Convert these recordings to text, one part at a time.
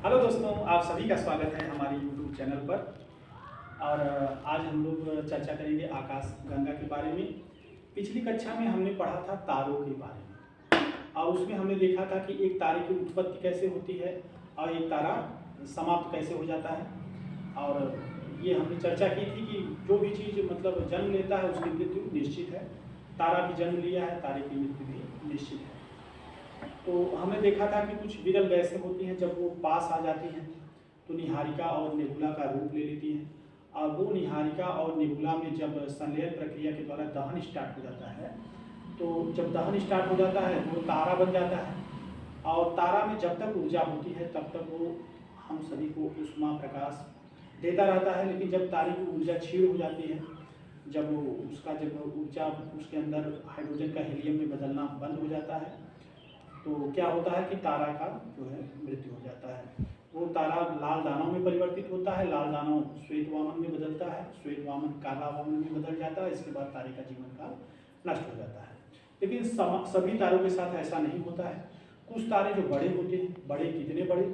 Hello दोस्तों, आप सभी का स्वागत है हमारे YouTube चैनल पर। और आज हम लोग चर्चा करेंगे आकाश गंगा के बारे में। पिछली कक्षा में हमने पढ़ा था तारों के बारे में, और उसमें हमने देखा था कि एक तारे की उत्पत्ति कैसे होती है और एक तारा समाप्त कैसे हो जाता है। और ये हमने चर्चा की थी कि जो भी चीज़ मतलब जन्म लेता है उसकी मृत्यु निश्चित है। तारा भी जन्म लिया है, तारे की मृत्यु भी निश्चित है। तो हमने देखा था कि कुछ विरल गैसें होती हैं, जब वो पास आ जाती हैं तो निहारिका और नेबुला का रूप ले लेती हैं। और वो निहारिका और नेबुला में जब संलयन प्रक्रिया के द्वारा दहन स्टार्ट हो जाता है, तो जब दहन स्टार्ट हो जाता है तो वो तारा बन जाता है। और तारा में जब तक ऊर्जा होती है तब तक वो हम सभी को ऊष्मा प्रकाश देता रहता है। लेकिन जब तारे की ऊर्जा क्षीण हो जाती है, जब ऊर्जा उसके अंदर हाइड्रोजन का हीलियम में बदलना बंद हो जाता है, तो क्या होता है कि तारा का जो है मृत्यु हो जाता है। वो तारा लाल दानों में परिवर्तित होता है, लाल दानव श्वेत वामन में बदलता है, श्वेत वामन काला वामन में बदल जाता है। इसके बाद तारे का जीवन काल नष्ट हो जाता है। लेकिन सभी तारों के साथ ऐसा नहीं होता है। कुछ तारे जो बड़े होते हैं, बड़े कितने बड़े,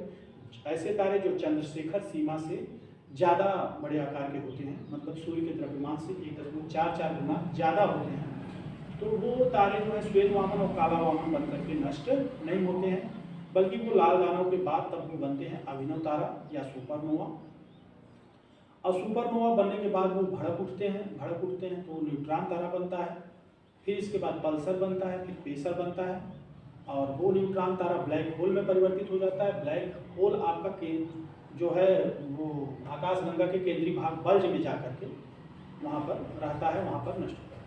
ऐसे तारे जो चंद्रशेखर सीमा से ज़्यादा बड़े आकार के होते हैं, मतलब सूर्य के द्रव्यमान से 1.44 गुना ज़्यादा होते हैं, तो वो तारे जो है श्वेत वामन और काला वामन बन करके नष्ट नहीं होते हैं, बल्कि वो लाल दानव के बाद तब वो बनते हैं अभिनव तारा या सुपरनोवा। और सुपरनोवा बनने के बाद वो भड़क उठते हैं तो न्यूट्रॉन तारा बनता है। फिर इसके बाद पल्सर बनता है, फिर पेसर बनता है, और वो न्यूट्रॉन तारा ब्लैक होल में परिवर्तित हो जाता है। ब्लैक होल आपका जो है वो आकाशगंगा के केंद्रीय भाग बल्ज में जाकर के वहाँ पर रहता है, वहाँ पर नष्ट होता है,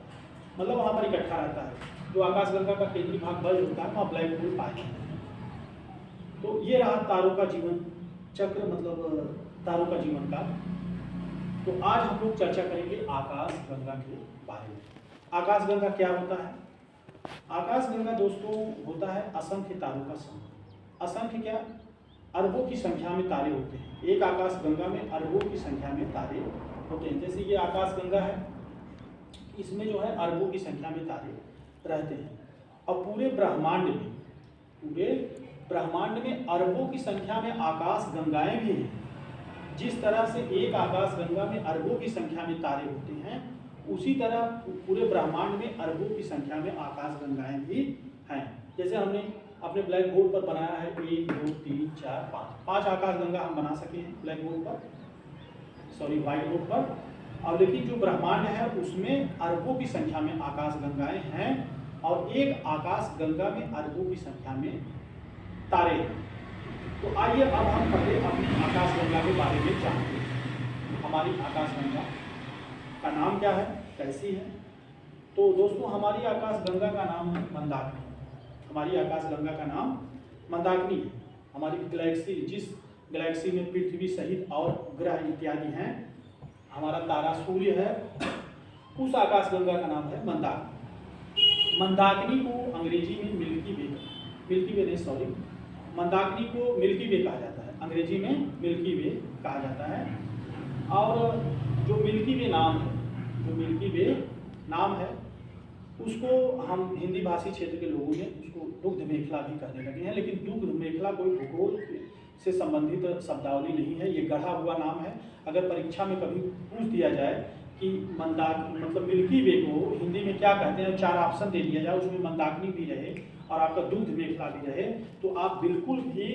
मतलब वहाँ पर इकट्ठा रहता है। जो आकाशगंगा का केंद्रीय भाग बल्ज होता है वहाँ ब्लैक होल पाए जाते हैं। तो ये रहा तारों का जीवन चक्र, मतलब तारों का जीवन काल। तो आज हम लोग चर्चा करेंगे आकाशगंगा के बारे में। आकाशगंगा क्या होता है? आकाशगंगा दोस्तों होता है असंख्य तारों का समूह। असंख्य क्या? अरबों की संख्या में तारे होते हैं। एक आकाशगंगा में अरबों की संख्या में तारे होते हैं। जैसे ये आकाशगंगा है, इसमें जो है अरबों की संख्या में तारे रहते हैं। और पूरे ब्रह्मांड में अरबों की संख्या में आकाशगंगाएं भी हैं। जिस तरह से एक आकाशगंगा में अरबों की संख्या में तारे होते हैं, उसी तरह पूरे ब्रह्मांड में अरबों की संख्या में आकाशगंगाएं भी हैं। जैसे हमने अपने ब्लैक बोर्ड पर बनाया है 1 2 3 4 5 आकाशगंगा हम बना सके हैं ब्लैक बोर्ड पर, सॉरी व्हाइट बोर्ड पर। और लेकिन जो ब्रह्मांड है उसमें अरबों की संख्या में आकाशगंगाएं हैं, और एक आकाशगंगा में अरबों की संख्या में तारे हैं। तो आइए अब हम पहले अपनी आकाशगंगा के बारे में जानते हैं। हमारी आकाशगंगा का नाम क्या है, कैसी है? तो दोस्तों हमारी आकाशगंगा का नाम है मंदाकिनी। हमारी आकाशगंगा का नाम मंदाकिनी है। हमारी गैलेक्सी, जिस गैलेक्सी में पृथ्वी सहित और ग्रह इत्यादि हैं, हमारा तारा सूर्य है, उस आकाशगंगा का नाम है मंदाकिनी। मंदाकिनी को अंग्रेजी में मंदाकिनी को मिल्की वे कहा जाता है। अंग्रेजी में मिल्की वे कहा जाता है। और जो मिल्की वे नाम है उसको हम हिंदी भाषी क्षेत्र के लोगों ने उसको दुग्ध मेखला भी कहने लगे हैं। लेकिन दुग्ध मेखला कोई भूगोल से संबंधित शब्दावली नहीं है, ये गढ़ा हुआ नाम है। अगर परीक्षा में कभी पूछ दिया जाए कि मतलब मिल्की वे को हिंदी में क्या कहते हैं, 4 ऑप्शन दे दिया जाए, उसमें मंदाकिनी भी रहे और आपका दुग्ध मेखला भी रहे, तो आप बिल्कुल भी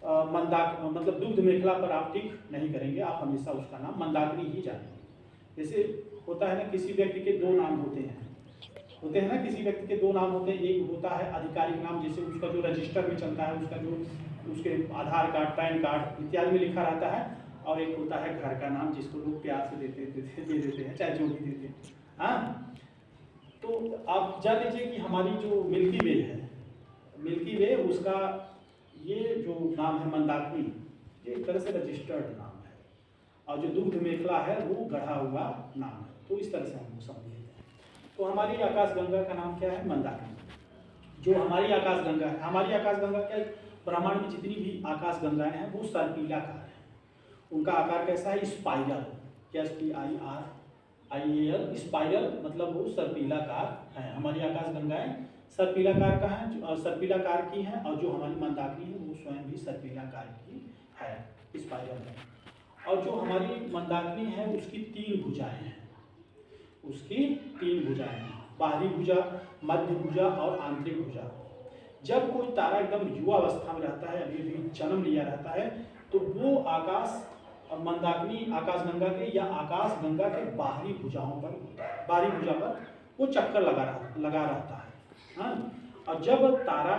मतलब दुग्ध मेखला पर आप टिक नहीं करेंगे, आप हमेशा उसका नाम मंदाकिनी ही जानेंगे। जैसे होता है ना, किसी व्यक्ति के 2 नाम होते हैं ना, किसी व्यक्ति के 2 नाम होते हैं। एक होता है आधिकारिक नाम, जैसे उसका जो रजिस्टर में चलता है, उसका जो उसके आधार कार्ड, पैन कार्ड इत्यादि में लिखा रहता है। और एक होता है घर का नाम, जिसको लोग प्यार से दे देते हैं, चाहे जो भी देते हैं। हाँ, तो आप जान लीजिए कि हमारी जो मिल्की वे उसका ये जो नाम है मंदाकिनी, ये एक तरह से रजिस्टर्ड नाम है। और जो दुग्ध मेखला है वो गढ़ा हुआ नाम है। तो इस तरह से हम समझिए। तो हमारी आकाशगंगा का नाम क्या है? मंदाकिनी। जो हमारी आकाशगंगा क्या है, ब्रह्मांड में जितनी भी आकाशगंगाएं हैं वो सर्पिलाकार है। उनका आकार कैसा है? स्पाइरल। SPIRAL, स्पाइरल, मतलब वो सर्पिलाकार है। हमारी आकाशगंगाएं सर्पिलाकार की हैं, और जो हमारी मंदाकिनी है वो स्वयं भी सर्पिलाकार की है स्पाइरल है। और जो हमारी मंदाकिनी है उसकी 3 भुजाएं हैं, उसकी 3 भुजाएं हैं, बाहरी भुजा, मध्य भुजा और आंतरिक भुजा। जब कोई तारा एकदम युवा अवस्था में रहता है, अभी भी जन्म लिया रहता है, तो वो आकाश मंदाकिनी आकाशगंगा के या आकाशगंगा के बाहरी भुजाओं पर होता है, बाहरी भुजा पर वो चक्कर लगा रहता है। हाँ, और जब तारा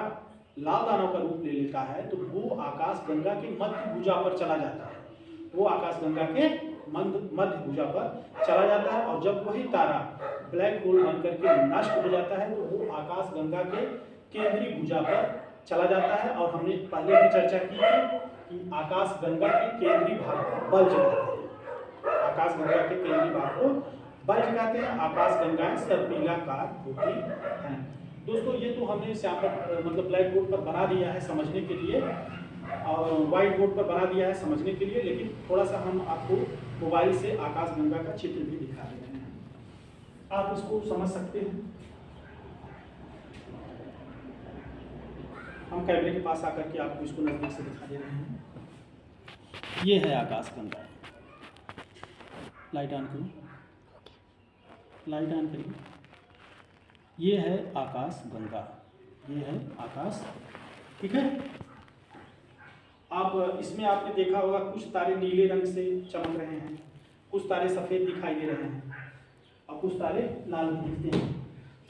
लाल दानव का रूप ले लेता है तो वो आकाशगंगा के मध्य भुजा पर चला जाता है, वो आकाशगंगा के मध्य भुजा पर चला जाता है। और जब वही तारा ब्लैक होल बन करके नष्ट हो जाता है तो वो आकाशगंगा के केंद्रीय भुजा पर चला जाता है। और हमने पहले भी चर्चा की थी कि आकाशगंगा के केंद्रीय भाग को बल्ज कहते हैं, आकाशगंगा के केंद्रीय भाग को बल्ज कहते हैं। आकाशगंगाएं सर्पिलाकार होती हैं। दोस्तों ये तो हमने मतलब ब्लैक बोर्ड पर बना दिया है समझने के लिए और व्हाइट बोर्ड पर बना दिया है समझने के लिए, लेकिन थोड़ा सा हम आपको मोबाइल से आकाशगंगा का चित्र भी दिखा रहे हैं, आप इसको समझ सकते हैं। हम कैमरे के पास आकर के आपको इसको नजदीक से दिखा दे रहे हैं। ये है आकाशगंगा, लाइट ऑन करो, लाइट ऑन करिए। ये है आकाशगंगा, ये है आकाश, ठीक है। आप इसमें आपने देखा होगा कुछ तारे नीले रंग से चमक रहे हैं, कुछ तारे सफ़ेद दिखाई दे रहे हैं और कुछ तारे लाल भी दिखते हैं।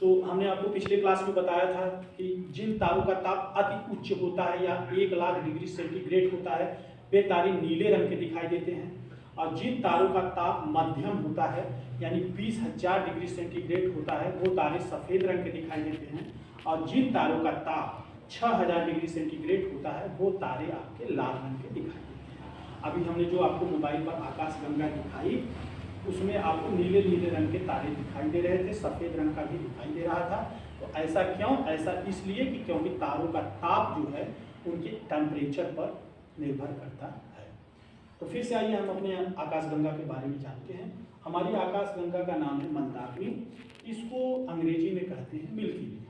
तो हमने आपको पिछले क्लास में बताया था कि जिन तारों का ताप अति उच्च होता है या 1,00,000 डिग्री सेंटीग्रेड होता है वे तारे नीले रंग के दिखाई देते हैं, और जिन तारों का ताप मध्यम होता है यानी 20,000 डिग्री सेंटीग्रेड होता है वो तारे सफ़ेद रंग के दिखाई देते हैं, और जिन तारों का ताप 6,000 डिग्री सेंटीग्रेड होता है वो तारे आपके लाल रंग के दिखाई देते हैं। अभी हमने जो आपको मोबाइल पर आकाशगंगा दिखाई उसमें आपको नीले नीले रंग के तारे दिखाई दे रहे थे, सफ़ेद रंग का भी दिखाई दे रहा था। तो ऐसा क्यों? ऐसा इसलिए कि क्योंकि तारों का ताप जो है उनके टेम्परेचर पर निर्भर करता है। तो फिर से आइए हम अपने आकाशगंगा के बारे में जानते हैं। हमारी आकाशगंगा का नाम है मंदाकिनी, इसको अंग्रेजी में कहते हैं मिल्की वे।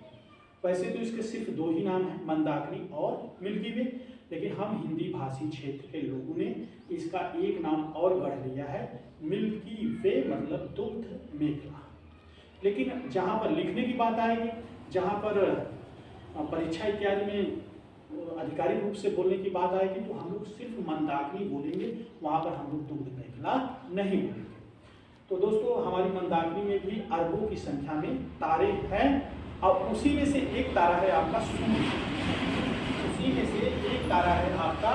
वैसे तो इसके सिर्फ 2 ही नाम हैं, मंदाकिनी और मिल्की वे, लेकिन हम हिंदी भाषी क्षेत्र के लोगों ने इसका एक नाम और गढ़ लिया है, मिल्की वे मतलब दुग्ध मेखला। लेकिन जहाँ पर लिखने की बात आएगी, जहाँ पर परीक्षा इत्यादि में आधिकारिक रूप से बोलने की बात आएगी तो हम लोग सिर्फ मंदाकिनी बोलेंगे, वहाँ पर हम लोग दुग्ध मेखला नहीं बोलेंगे। तो दोस्तों हमारी मंदाकिनी में भी अरबों की संख्या में तारे हैं, और उसी में से एक तारा है आपका सूर्य, उसी में से एक तारा है आपका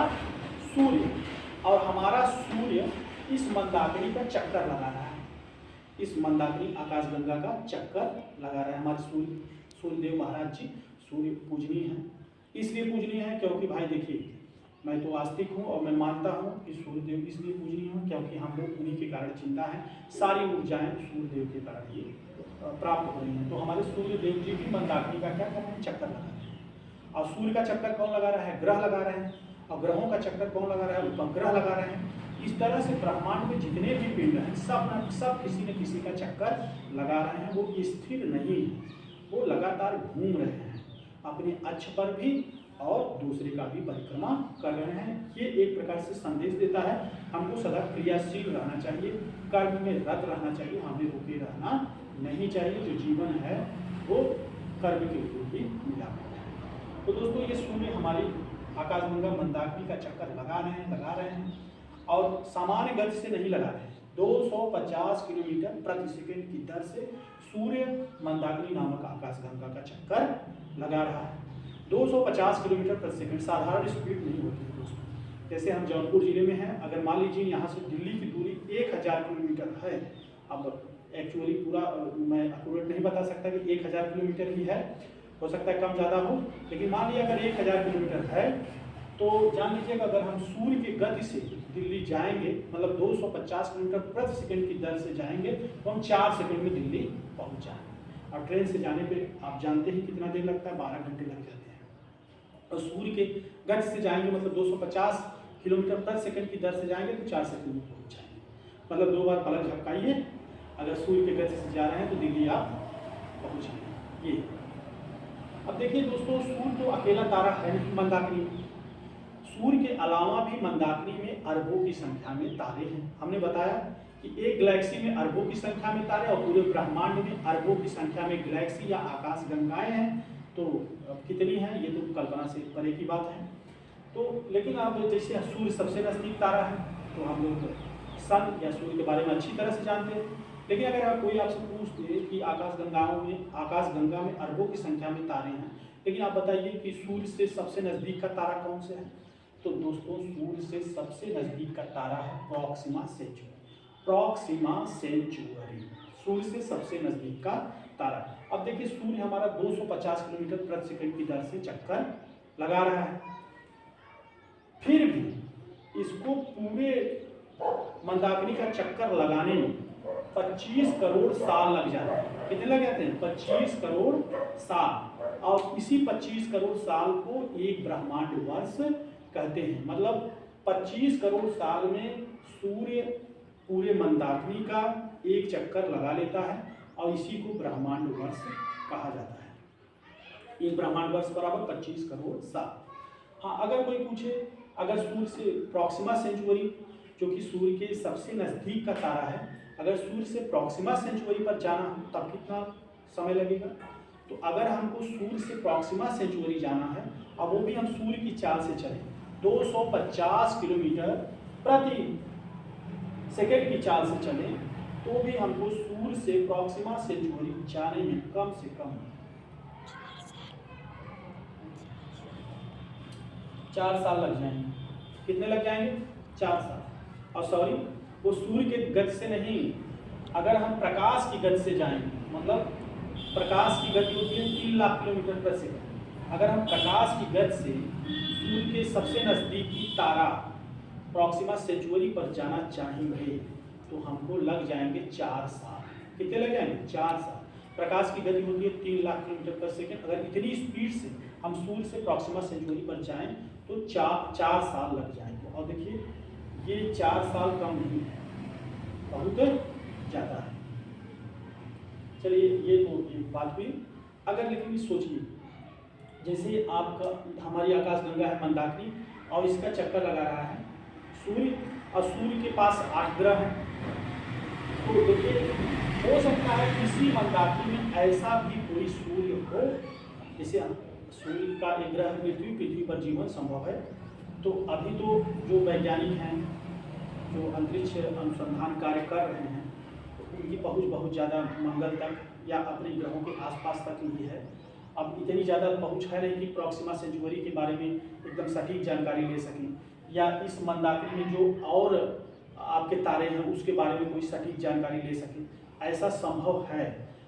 सूर्य। और हमारा सूर्य इस मंदाकिनी का चक्कर लगा रहा है, इस मंदाकिनी आकाशगंगा का चक्कर लगा रहा है। हमारे सूर्यदेव महाराज जी सूर्य पूजनीय हैं, इसलिए पूजनीय है क्योंकि भाई देखिए मैं तो आस्तिक हूँ और मैं मानता हूँ कि सूर्यदेव इसलिए पूजनीय हूँ क्योंकि हम लोग उन्हीं के कारण चिंता है, सारी ऊर्जाएं सूर्यदेव के कारण ये प्राप्त हो रही हैं। तो हमारे सूर्यदेव जी भी मंदाकिनी का क्या कर रहे हैं? चक्कर लगा रहे हैं। और सूर्य का चक्कर कौन लगा रहा है? ग्रह लगा रहे हैं। और ग्रहों का चक्कर कौन लगा रहा है? उपग्रह लगा रहे हैं। इस तरह से ब्रह्मांड में जितने भी पिंड हैं सब किसी न किसी का चक्कर लगा रहे हैं, वो स्थिर नहीं है, वो लगातार घूम रहे हैं अपने अक्ष पर भी और दूसरे का भी परिक्रमा कर रहे हैं। ये एक प्रकार से संदेश देता है हमको सदा क्रियाशील रहना चाहिए, कर्म में रत रहना चाहिए, हमें रुके रहना नहीं चाहिए। जो जीवन है वो कर्म के ऊपर ही मिला है। तो दोस्तों ये सूर्य हमारी आकाशगंगा मंदाकिनी का चक्कर लगा रहे हैं और सामान्य गति से नहीं लगा रहे हैं, 250 किलोमीटर प्रति सेकंड की दर से सूर्य मंदाकिनी नामक आकाशगंगा का चक्कर लगा रहा है। 250 किलोमीटर प्रति सेकंड साधारण स्पीड नहीं होती है दोस्तों। जैसे हम जौनपुर जिले में हैं, अगर मान लीजिए यहाँ से दिल्ली की दूरी 1000 किलोमीटर है, अब एक्चुअली पूरा मैं एक्यूरेट नहीं बता सकता कि 1000 किलोमीटर ही है, हो सकता है कम ज़्यादा हो, लेकिन मान लीजिए अगर 1000 किलोमीटर है तो जान लीजिएगा अगर हम सूर्य की गति से दिल्ली जाएंगे, मतलब 250 किलोमीटर प्रति सेकंड की दर से जाएंगे तो हम 4 सेकंड में दिल्ली पहुंच जाएंगे। और ट्रेन से जाने पे आप जानते ही कितना देर लगता है, 12 घंटे लग जाते हैं। और सूर्य के गति से जाएंगे मतलब 250 किलोमीटर प्रति सेकंड की दर से जाएंगे तो 4 सेकंड में पहुँच जाएंगे। मतलब 2 बार पलक झपकाइए, अगर सूर्य की गति से जा रहे हैं तो दिल्ली आप पहुँचेंगे। ये अब देखिए दोस्तों, सूर्य तो अकेला तारा है नहीं मंदाकिनी में। सूर्य के अलावा भी मंदाकिनी में अरबों की संख्या में तारे हैं। हमने बताया कि एक गैलेक्सी में अरबों की संख्या में तारे और पूरे ब्रह्मांड में अरबों की संख्या में गैलेक्सी या आकाश गंगाएं हैं। तो कितनी हैं ये तो कल्पना से परे की बात है। तो लेकिन अब जैसे सूर्य सबसे नज़दीक तारा है तो हम लोग सन या सूर्य के बारे में अच्छी तरह से जानते हैं। लेकिन अगर कोई आपसे पूछ दे कि आकाशगंगा में अरबों की संख्या में तारे हैं, लेकिन आप बताइए कि सूर्य से सबसे नज़दीक का तारा कौन से है? तो दोस्तों सूर्य से सबसे नज़दीक का तारा है प्रॉक्सिमा सेंचुरी। प्रॉक्सिमा सेंचुरी सूर्य से सबसे नज़दीक का तारा। अब देखिए सूर्य हमारा 250 किलोमीटर प्रति सेकंड की दर से चक्कर लगा रहा है, फिर भी इसको पूरे मंदाकिनी का चक्कर लगाने में 25 करोड़ साल लग जाते हैं। कितने लग जाते हैं? 25 करोड़ साल। और इसी 25 करोड़ साल को एक ब्रह्मांड वर्ष कहते हैं। मतलब 25 करोड़ साल में सूर्य पूरे मंदाकिनी का एक चक्कर लगा लेता है और इसी को ब्रह्मांड वर्ष कहा जाता है। एक ब्रह्मांड वर्ष बराबर 25 करोड़ साल। हाँ, अगर कोई पूछे अगर सूर्य से प्रॉक्सिमा सेंचुरी जो कि सूर्य के सबसे नज़दीक का तारा है, अगर सूर्य से प्रॉक्सिमा सेंचुरी पर जाना हो तब कितना समय लगेगा? तो अगर हमको सूर्य से प्रॉक्सिमा सेंचुरी जाना है और वो भी हम सूर्य की चाल से चलें 250 किलोमीटर प्रति सेकेंड की चाल से चलें तो भी हमको सूर्य से प्रॉक्सिमा सेंचुरी जाने में कम से कम 4 साल लग जाएंगे। कितने लग जाएंगे? 4 साल। और सॉरी, वो सूर्य के गति से नहीं, अगर हम प्रकाश की गति से जाएंगे, मतलब प्रकाश की गति होती है 3 लाख किलोमीटर प्रति सेकंड। अगर हम प्रकाश की गति से सूर्य के सबसे नज़दीकी तारा प्रॉक्सिमा सेंचुरी पर जाना चाहेंगे तो हमको लग जाएंगे 4 साल। कितने लग जाएंगे? 4 साल। प्रकाश की गति होती है 3 लाख किलोमीटर प्रति सेकंड। अगर इतनी स्पीड से हम सूर्य से प्रॉक्सिमा सेंचुरी पर जाएं तो 4 साल लग जाएंगे। और देखिए ये 4 साल कम नहीं है, बहुत ज़्यादा है। चलिए ये तो एक बात हुई। अगर लेकिन सोचिए जैसे आपका हमारी आकाशगंगा है मंदाकिनी और इसका चक्कर लगा रहा है सूर्य, और सूर्य के पास 8 ग्रह हैं। तो देखिए हो सकता है किसी मंदाकिनी में ऐसा भी कोई सूर्य हो, जैसे सूर्य का एक ग्रह पृथ्वी पर जीवन संभव है। तो अभी तो जो वैज्ञानिक हैं जो अंतरिक्ष अनुसंधान कार्य कर रहे हैं तो उनकी पहुंच बहुत ज़्यादा मंगल तक या अपने ग्रहों के आसपास तक ही है। अब इतनी ज़्यादा पहुंच है नहीं कि प्रॉक्सिमा सेंचुरी के बारे में एकदम सटीक जानकारी ले सकें, या इस मंदाकिनी में जो और आपके तारे हैं उसके बारे में कोई सटीक जानकारी ले सकें। ऐसा संभव है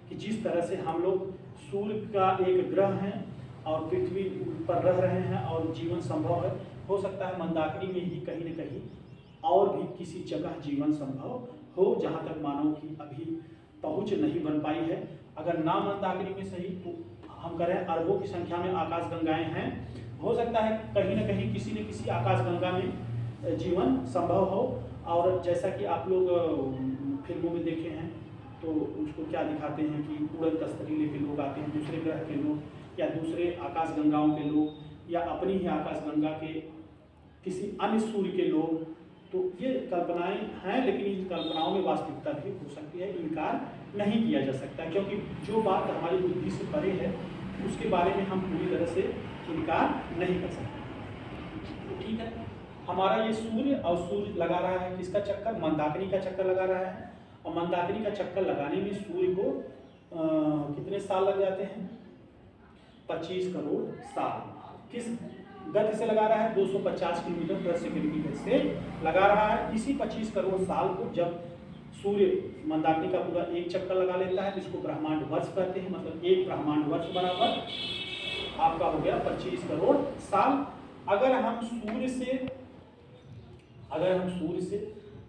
कि जिस तरह से हम लोग सूर्य का एक ग्रह हैं और पृथ्वी पर रह रहे हैं और जीवन संभव है, हो सकता है मंदाकिनी में ही कहीं न कहीं और भी किसी जगह जीवन संभव हो जहाँ तक मानव की अभी पहुँच नहीं बन पाई है। अगर ना मंदाकिनी में सही तो हम करें अरबों की संख्या में आकाशगंगाएं हैं, हो सकता है कहीं न कहीं किसी न किसी आकाशगंगा में जीवन संभव हो। और जैसा कि आप लोग फिल्मों में देखे हैं तो उसको क्या दिखाते हैं कि उड़न तस्तरी के लोग आते हैं, दूसरे ग्रह के लोग या दूसरे आकाशगंगाओं के लोग या अपनी ही आकाशगंगा के किसी अन्य सूर्य के लोग। तो ये कल्पनाएं हैं, लेकिन इन कल्पनाओं में वास्तविकता भी हो सकती है, इनकार नहीं किया जा सकता, क्योंकि जो बात हमारी बुद्धि से परे है उसके बारे में हम पूरी तरह से इनकार नहीं कर सकते। तो ठीक है, हमारा ये सूर्य और सूर्य लगा रहा है किसका चक्कर? मंदाकिनी का चक्कर लगा रहा है। और मंदाकिनी का चक्कर लगाने में सूर्य को कितने साल लग जाते हैं? 25 करोड़ साल। किस गति से लगा रहा है? 250 किलोमीटर प्रति सेकंड की गति से लगा रहा है। इसी 25 करोड़ साल को जब सूर्य मंदाकिनी का पूरा एक चक्कर लगा लेता है जिसको ब्रह्मांड वर्ष कहते हैं, मतलब एक ब्रह्मांड वर्ष बराबर आपका हो गया 25 करोड़ साल। अगर हम सूर्य से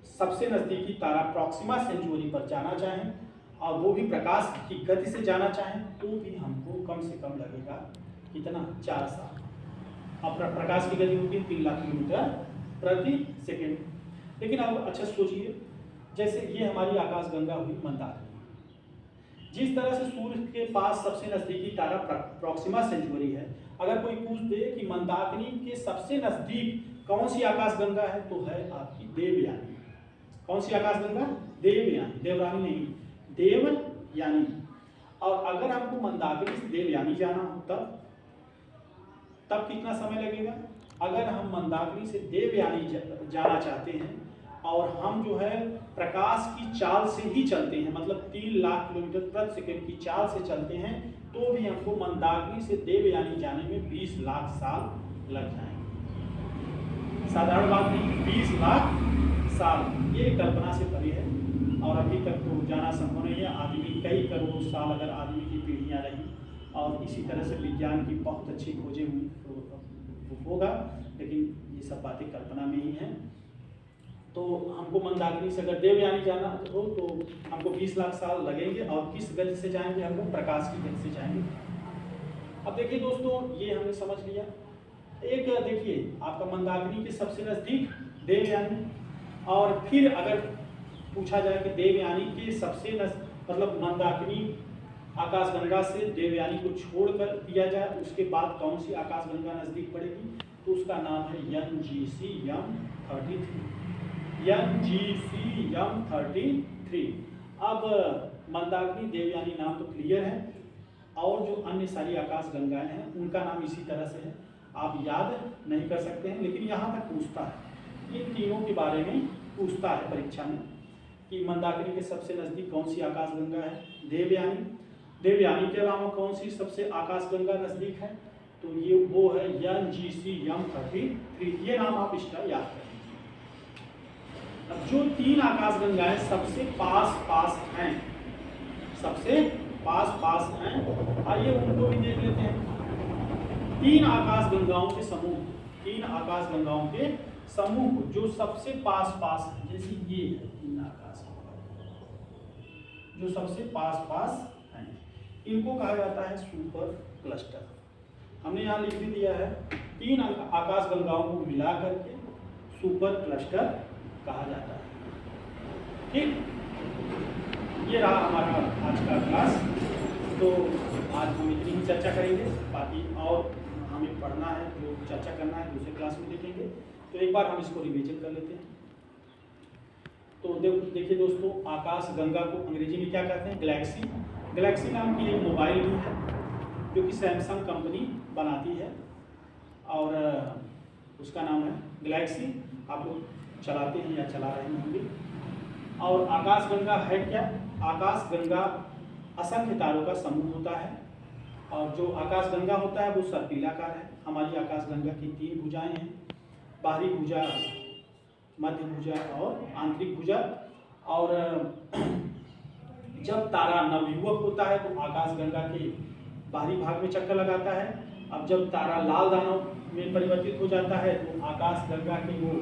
सबसे नज़दीकी तारा प्रॉक्सिमा सेंचुरी पर जाना चाहें और वो भी प्रकाश की गति से जाना चाहें तो भी हमको कम से कम लगेगा कितना? 4 साल। अब प्रकाश की गति होगी 3 लाख किलोमीटर प्रति सेकेंड। लेकिन अब अच्छा सोचिए, जैसे ये हमारी आकाशगंगा हुई मंदाकिनी, जिस तरह से सूर्य के पास सबसे नज़दीकी तारा प्रॉक्सिमा सेंचुरी है, अगर कोई पूछ दे कि मंदाकिनी के सबसे नज़दीक कौन सी आकाशगंगा है? तो है आपकी देवयानी। कौन सी आकाशगंगा? देवयानी, देवरानी नहीं, देवयानी। और अगर हमको मंदाकिनी से देवयानी जाना हो तब कितना समय लगेगा? अगर हम मंदाकिनी से देवयानी जाना चाहते हैं और हम जो है प्रकाश की चाल से ही चलते हैं, मतलब 3 लाख किलोमीटर प्रति सेकंड की चाल से चलते हैं, तो भी हमको मंदाकिनी से देवयानी जाने में 20 लाख साल लग जाएंगे। साधारण बात नहीं, 20 लाख साल, ये कल्पना से परे है और अभी तक तो जाना संभव नहीं है। आदमी कई करोड़ साल अगर आदमी की पीढ़ियाँ रही और इसी तरह से विज्ञान की बहुत अच्छी खोजें हुई तो होगा, लेकिन ये सब बातें कल्पना में ही हैं। तो हमको मंदाकिनी से अगर देवयानी जाना हो तो हमको 20 लाख साल लगेंगे। और किस गति से जाएंगे? हम लोग प्रकाश की गति से जाएंगे। अब देखिए दोस्तों, ये हमने समझ लिया। एक देखिए, आपका मंदाकिनी के सबसे नज़दीक देवयानी, और फिर अगर पूछा जाए कि देवयानी के सबसे मतलब मंदाकिनी आकाशगंगा से देवयानी को छोड़कर दिया जाए, उसके बाद कौन सी आकाशगंगा नज़दीक पड़ेगी? तो उसका नाम है NGC M33। अब मंदाकिनी देवयानी नाम तो क्लियर है, और जो अन्य सारी आकाशगंगाएं हैं उनका नाम इसी तरह से है, आप याद नहीं कर सकते हैं, लेकिन यहाँ तक पूछता है, इन तीनों के बारे में पूछता है परीक्षा में कि मंदाकिनी के सबसे नज़दीक कौन सी आकाशगंगा है? देवयानी। देवयानी के अलावा कौन सी सबसे आकाशगंगा नज़दीक है? तो ये वो है NGC M33। ये नाम आप इसका याद करें। अब जो 3 आकाशगंगाएं सबसे पास हैं, सबसे पास हैं, आइए उनको भी देख लेते हैं। 3 आकाशगंगाओं के समूह, 3 आकाशगंगाओं के समूह जो सबसे पास हैं, जैसे ये है 3 आकाशगंगा जो सबसे पास हैं, इनको कहा जाता है सुपर क्लस्टर। हमने यहाँ लिख भी दिया है, 3 आकाशगंगाओं को मिला करके सुपर क्लस्टर कहा जाता है। ठीक, ये रहा हमारा आज का क्लास। तो आज हम इतनी ही चर्चा करेंगे, बाकी और हमें पढ़ना है, जो चर्चा करना है दूसरे क्लास में देखेंगे। तो एक बार हम इसको रिविजन कर लेते हैं। तो देखिए दोस्तों, आकाशगंगा को अंग्रेजी में क्या कहते हैं? गैलेक्सी। गैलेक्सी नाम की एक मोबाइल भी है जो कि सैमसंग कंपनी बनाती है, और उसका नाम है गैलेक्सी। आप लोग चलाते हैं या चला रहे होंगे। और आकाशगंगा है क्या? आकाशगंगा असंख्य तारों का समूह होता है, और जो आकाशगंगा होता है वो सर्पिलाकार है। हमारी आकाशगंगा की 3 भुजाएं हैं, बाहरी भुजा, मध्य भुजा और आंतरिक भुजा। और जब तारा नवयुवक होता है तो आकाशगंगा के बाहरी भाग में चक्कर लगाता है। अब जब तारा लाल दानव में परिवर्तित हो जाता है तो आकाशगंगा के वो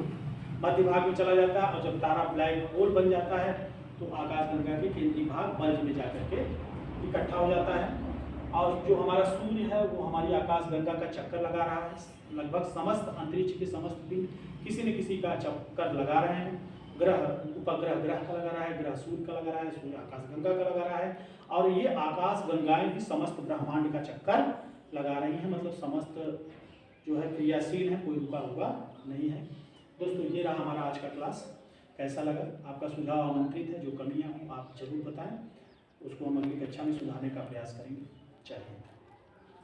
मध्य भाग में चला जाता है, और जब तारा ब्लैक होल बन जाता है तो आकाशगंगा के केंद्रीय भाग बल्ज में जाकर के इकट्ठा हो जाता है। और जो हमारा सूर्य है वो हमारी आकाशगंगा का चक्कर लगा रहा है। लगभग समस्त अंतरिक्ष के समस्त दिन किसी न किसी का चक्कर लगा रहे हैं। ग्रह, उपग्रह ग्रह का लगा रहा है, ग्रह सूर्य का लगा रहा है, सूर्य आकाशगंगा का लगा रहा है, और ये आकाशगंगाएं भी समस्त ब्रह्मांड का चक्कर लगा रही हैं। मतलब समस्त जो है क्रियाशील है, कोई रुका हुआ नहीं है। दोस्तों, ये रहा हमारा आज का क्लास। कैसा लगा? आपका सुझाव आमंत्रित है। जो कमियां हों आप जरूर बताएं, उसको हम अगली कक्षा में सुधारने का प्रयास करेंगे। जय हिंद।